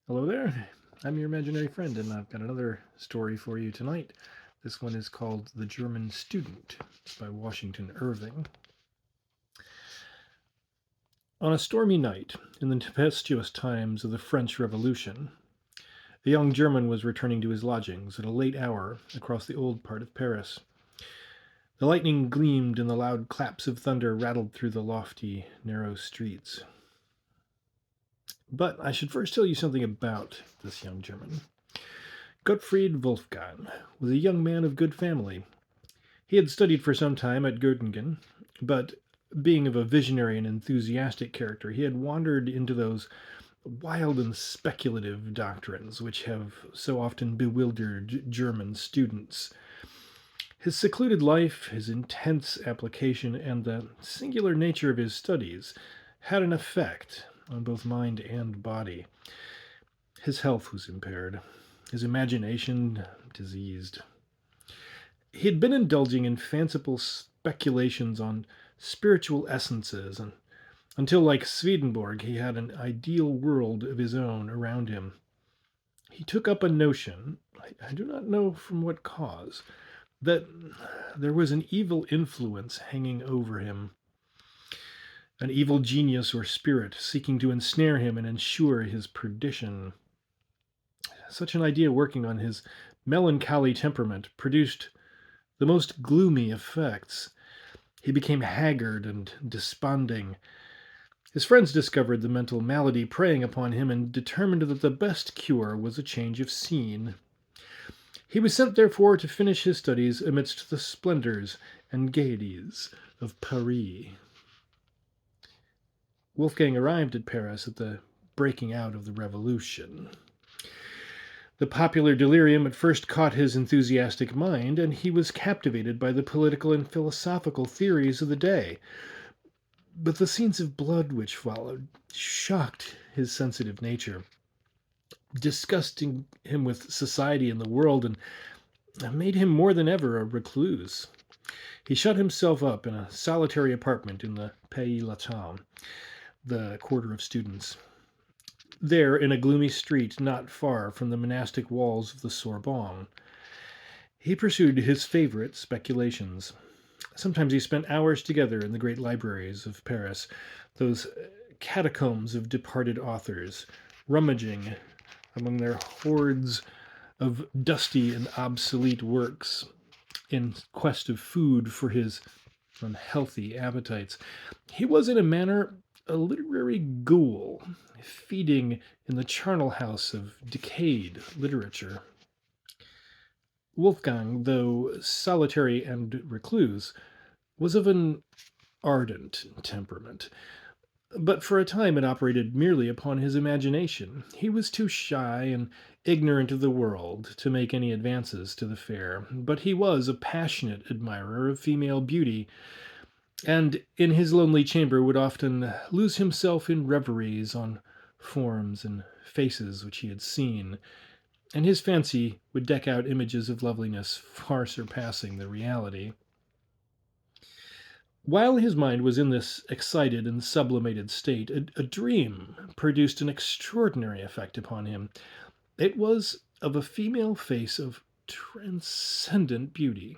Hello there. I'm your imaginary friend, and I've got another story for you tonight. This one is called The German Student. It's by Washington Irving. On a stormy night, in the tempestuous times of the French Revolution, the young German was returning to his lodgings at a late hour across the old part of Paris. The lightning gleamed, and the loud claps of thunder rattled through the lofty, narrow streets. But I should first tell you something about this young German. Gottfried Wolfgang was a young man of good family. He had studied for some time at Göttingen, but being of a visionary and enthusiastic character, he had wandered into those wild and speculative doctrines which have so often bewildered German students. His secluded life, his intense application, and the singular nature of his studies had an effect on both mind and body. His health was impaired, his imagination diseased. He had been indulging in fanciful speculations on spiritual essences, and until, like Swedenborg, he had an ideal world of his own around him. He took up a notion, I do not know from what cause, that there was an evil influence hanging over him, an evil genius or spirit seeking to ensnare him and ensure his perdition. Such an idea working on his melancholy temperament produced the most gloomy effects. He became haggard and desponding. His friends discovered the mental malady preying upon him and determined that the best cure was a change of scene. He was sent, therefore, to finish his studies amidst the splendors and gaieties of Paris. Wolfgang arrived at Paris at the breaking out of the Revolution. The popular delirium at first caught his enthusiastic mind, and he was captivated by the political and philosophical theories of the day. But the scenes of blood which followed shocked his sensitive nature, disgusting him with society and the world, and made him more than ever a recluse. He shut himself up in a solitary apartment in the Pays Latin, the quarter of students. There, in a gloomy street not far from the monastic walls of the Sorbonne, he pursued his favorite speculations. Sometimes he spent hours together in the great libraries of Paris, those catacombs of departed authors, rummaging among their hordes of dusty and obsolete works in quest of food for his unhealthy appetites. He was, in a manner, a literary ghoul, feeding in the charnel house of decayed literature. Wolfgang, though solitary and recluse, was of an ardent temperament, but for a time it operated merely upon his imagination. He was too shy and ignorant of the world to make any advances to the fair, but he was a passionate admirer of female beauty, and in his lonely chamber would often lose himself in reveries on forms and faces which he had seen, and his fancy would deck out images of loveliness far surpassing the reality. While his mind was in this excited and sublimated state, a dream produced an extraordinary effect upon him. It was of a female face of transcendent beauty.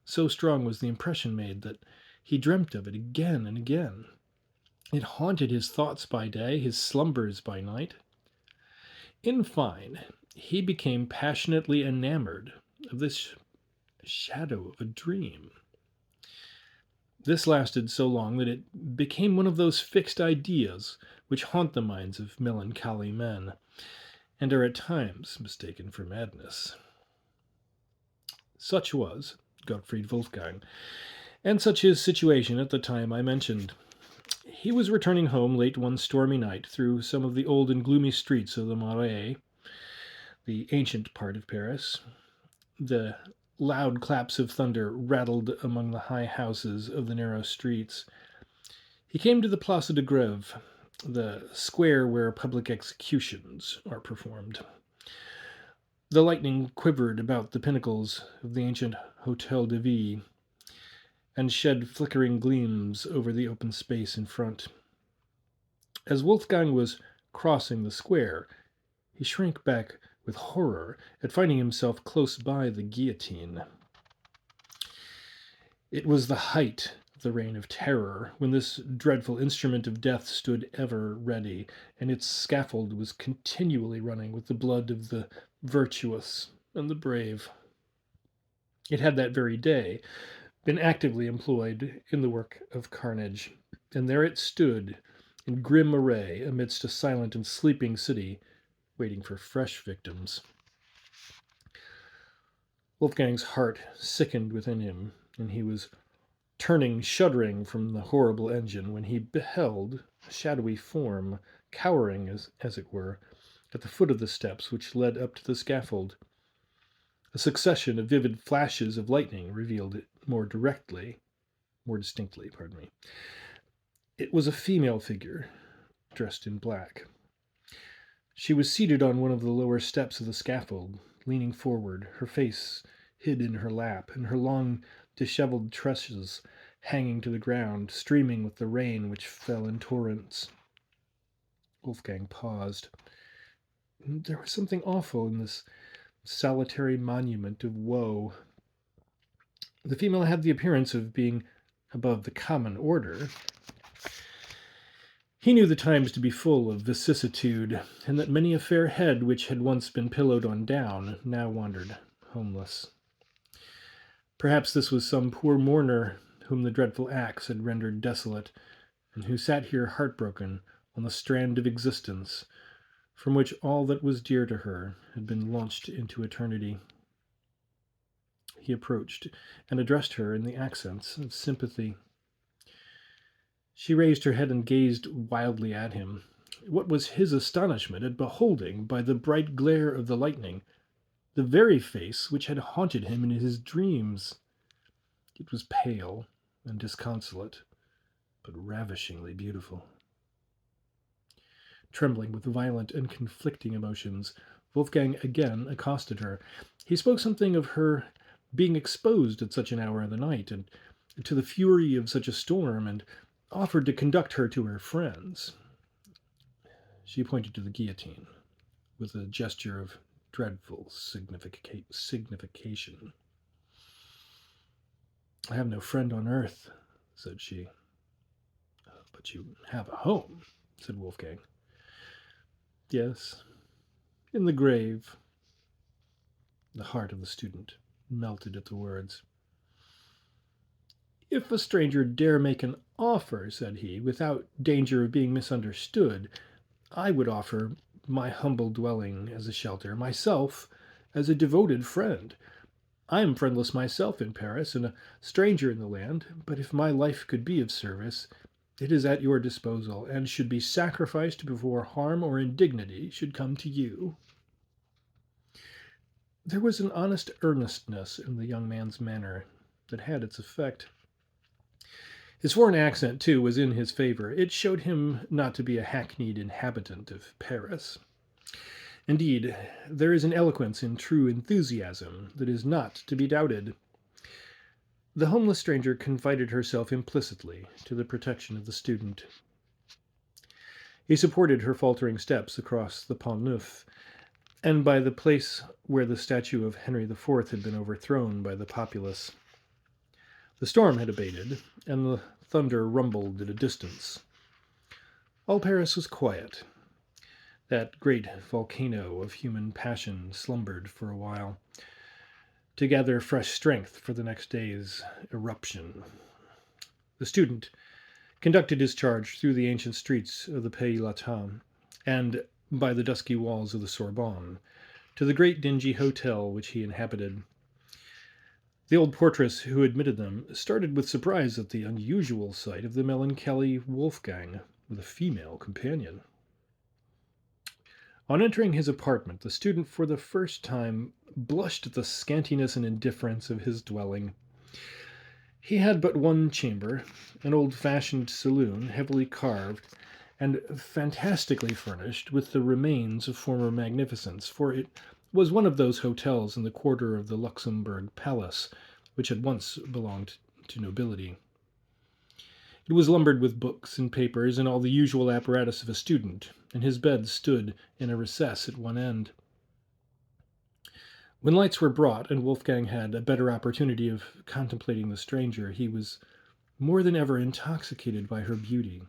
So strong was the impression made that he dreamt of it again and again. It haunted his thoughts by day, his slumbers by night. In fine, he became passionately enamored of this shadow of a dream. This lasted so long that it became one of those fixed ideas which haunt the minds of melancholy men, and are at times mistaken for madness. Such was Gottfried Wolfgang, and such his situation at the time I mentioned. He was returning home late one stormy night through some of the old and gloomy streets of the Marais, the ancient part of Paris. The loud claps of thunder rattled among the high houses of the narrow streets. He came to the Place de Grève, the square where public executions are performed. The lightning quivered about the pinnacles of the ancient Hôtel de Ville and shed flickering gleams over the open space in front. As Wolfgang was crossing the square, He shrank back with horror at finding himself close by the guillotine. It was the height of the reign of terror, when this dreadful instrument of death stood ever ready, and its scaffold was continually running with the blood of the virtuous and the brave. It had that very day been actively employed in the work of carnage, and there it stood in grim array amidst a silent and sleeping city, waiting for fresh victims. Wolfgang's heart sickened within him, and he was turning shuddering from the horrible engine when he beheld a shadowy form cowering, as it were, at the foot of the steps which led up to the scaffold. A succession of vivid flashes of lightning revealed it more distinctly. It was a female figure, dressed in black. She was seated on one of the lower steps of the scaffold, leaning forward, her face hid in her lap, and her long, disheveled tresses hanging to the ground, streaming with the rain which fell in torrents. Wolfgang paused. There was something awful in this solitary monument of woe. The female had the appearance of being above the common order. He knew the times to be full of vicissitude, and that many a fair head which had once been pillowed on down now wandered homeless. Perhaps this was some poor mourner whom the dreadful axe had rendered desolate, and who sat here heartbroken on the strand of existence, from which all that was dear to her had been launched into eternity. He approached and addressed her in the accents of sympathy. She raised her head and gazed wildly at him. What was his astonishment at beholding, by the bright glare of the lightning, the very face which had haunted him in his dreams. It was pale and disconsolate, but ravishingly beautiful. Trembling with violent and conflicting emotions, Wolfgang again accosted her. He spoke something of her being exposed at such an hour of the night, and to the fury of such a storm, and offered to conduct her to her friends. She pointed to the guillotine with a gesture of dreadful signification. I have no friend on earth, said she. But you have a home, said Wolfgang. Yes, in the grave. The heart of the student melted at the words. If a stranger dare make an offer, said he, without danger of being misunderstood, I would offer my humble dwelling as a shelter, myself as a devoted friend. I am friendless myself in Paris, and a stranger in the land, but if my life could be of service, it is at your disposal, and should be sacrificed before harm or indignity should come to you. There was an honest earnestness in the young man's manner that had its effect. His foreign accent, too, was in his favor. It showed him not to be a hackneyed inhabitant of Paris. Indeed, there is an eloquence in true enthusiasm that is not to be doubted. The homeless stranger confided herself implicitly to the protection of the student. He supported her faltering steps across the Pont Neuf, and by the place where the statue of Henry IV had been overthrown by the populace. The storm had abated, and the thunder rumbled at a distance. All Paris was quiet. That great volcano of human passion slumbered for a while, to gather fresh strength for the next day's eruption. The student conducted his charge through the ancient streets of the Pays Latin, and by the dusky walls of the Sorbonne, to the great dingy hotel which he inhabited. The old portress who admitted them started with surprise at the unusual sight of the melancholy Wolfgang with a female companion. On entering his apartment, the student for the first time blushed at the scantiness and indifference of his dwelling. He had but one chamber, an old-fashioned saloon, heavily carved, and fantastically furnished with the remains of former magnificence, for it was one of those hotels in the quarter of the Luxembourg Palace, which had once belonged to nobility. It was lumbered with books and papers and all the usual apparatus of a student, and his bed stood in a recess at one end. When lights were brought and Wolfgang had a better opportunity of contemplating the stranger, he was more than ever intoxicated by her beauty.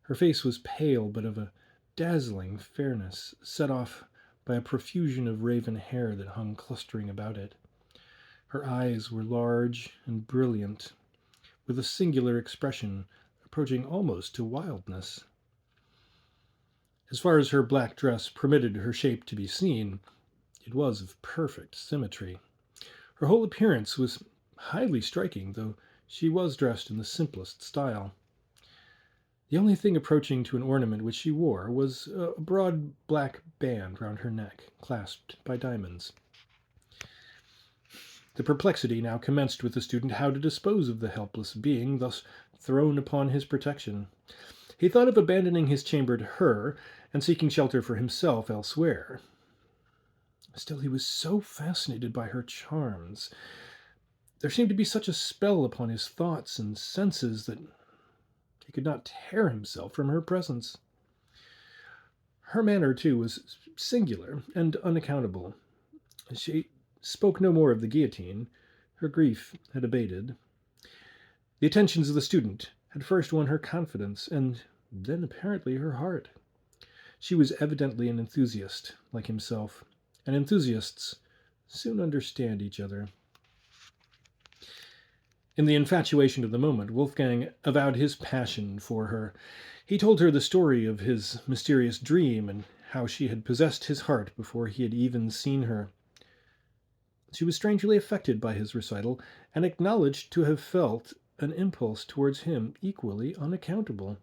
Her face was pale, but of a dazzling fairness, set off by a profusion of raven hair that hung clustering about it. Her eyes were large and brilliant, with a singular expression approaching almost to wildness. As far as her black dress permitted her shape to be seen, it was of perfect symmetry. Her whole appearance was highly striking, though she was dressed in the simplest style. The only thing approaching to an ornament which she wore was a broad black band round her neck, clasped by diamonds. The perplexity now commenced with the student how to dispose of the helpless being thus thrown upon his protection. He thought of abandoning his chamber to her and seeking shelter for himself elsewhere. Still, he was so fascinated by her charms. There seemed to be such a spell upon his thoughts and senses that he could not tear himself from her presence. Her manner, too, was singular and unaccountable. She spoke no more of the guillotine. Her grief had abated. The attentions of the student had first won her confidence, and then apparently her heart. She was evidently an enthusiast, like himself, and enthusiasts soon understand each other. In the infatuation of the moment, Wolfgang avowed his passion for her. He told her the story of his mysterious dream and how she had possessed his heart before he had even seen her. She was strangely affected by his recital, and acknowledged to have felt an impulse towards him equally unaccountable.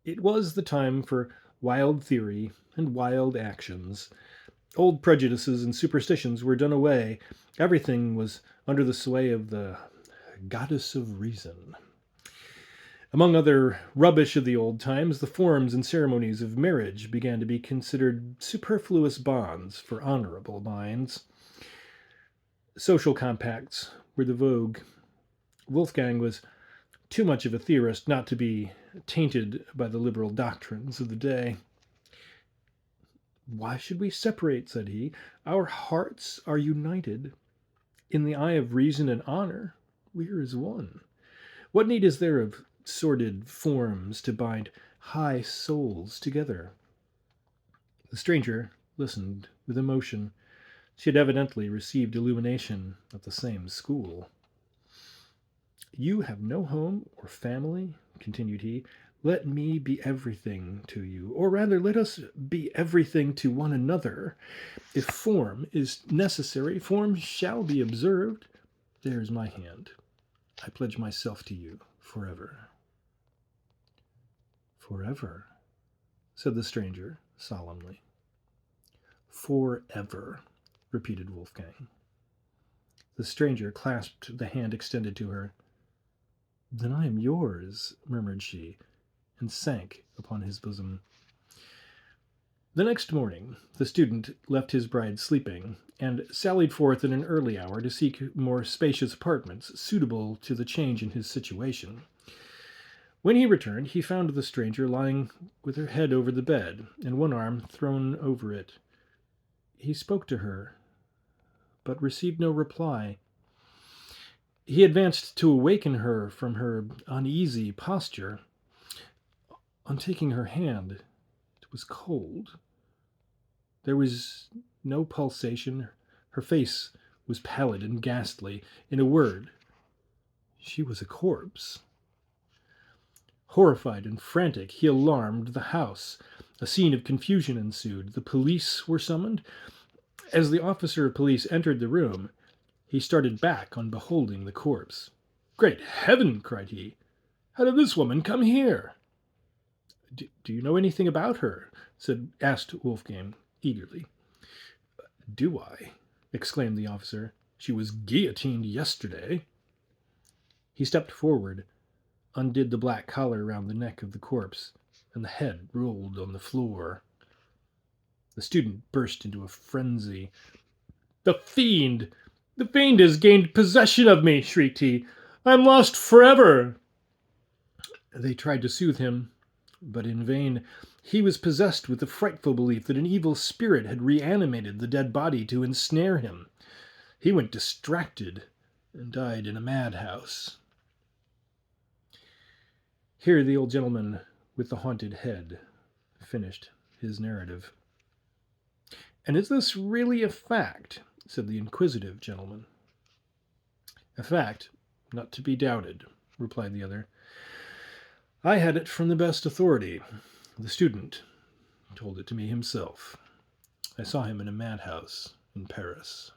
It was the time for wild theory and wild actions. Old prejudices and superstitions were done away. Everything was under the sway of the goddess of reason. Among other rubbish of the old times, the forms and ceremonies of marriage began to be considered superfluous bonds for honorable minds. Social compacts were the vogue. Wolfgang was too much of a theorist not to be tainted by the liberal doctrines of the day. "Why should we separate?" said he. "Our hearts are united. In the eye of reason and honor, we are as one. What need is there of sordid forms to bind high souls together?" The stranger listened with emotion. She had evidently received illumination at the same school. "You have no home or family," continued he. "Let me be everything to you, or rather let us be everything to one another. If form is necessary, form shall be observed. There is my hand. I pledge myself to you forever." "Forever," said the stranger solemnly. "Forever," repeated Wolfgang. The stranger clasped the hand extended to her. "Then I am yours," murmured she, and sank upon his bosom. The next morning the student left his bride sleeping, and sallied forth at an early hour to seek more spacious apartments suitable to the change in his situation. When he returned, he found the stranger lying with her head over the bed, and one arm thrown over it. He spoke to her, but received no reply. He advanced to awaken her from her uneasy posture. On taking her hand, it was cold. There was no pulsation. Her face was pallid and ghastly. In a word, she was a corpse. Horrified and frantic, he alarmed the house. A scene of confusion ensued. The police were summoned. As the officer of police entered the room, he started back on beholding the corpse. "Great heaven!" cried he. "How did this woman come here?" Do you know anything about her?" asked Wolfgang eagerly. "Do I?" exclaimed the officer. "She was guillotined yesterday." He stepped forward, undid the black collar round the neck of the corpse, and the head rolled on the floor. The student burst into a frenzy. "The fiend! The fiend has gained possession of me!" shrieked he. "I am lost forever!" They tried to soothe him, but in vain. He was possessed with the frightful belief that an evil spirit had reanimated the dead body to ensnare him. He went distracted and died in a madhouse. Here the old gentleman with the haunted head finished his narrative. "And is this really a fact?" said the inquisitive gentleman. "A fact, not to be doubted," replied the other. "I had it from the best authority. The student told it to me himself. I saw him in a madhouse in Paris."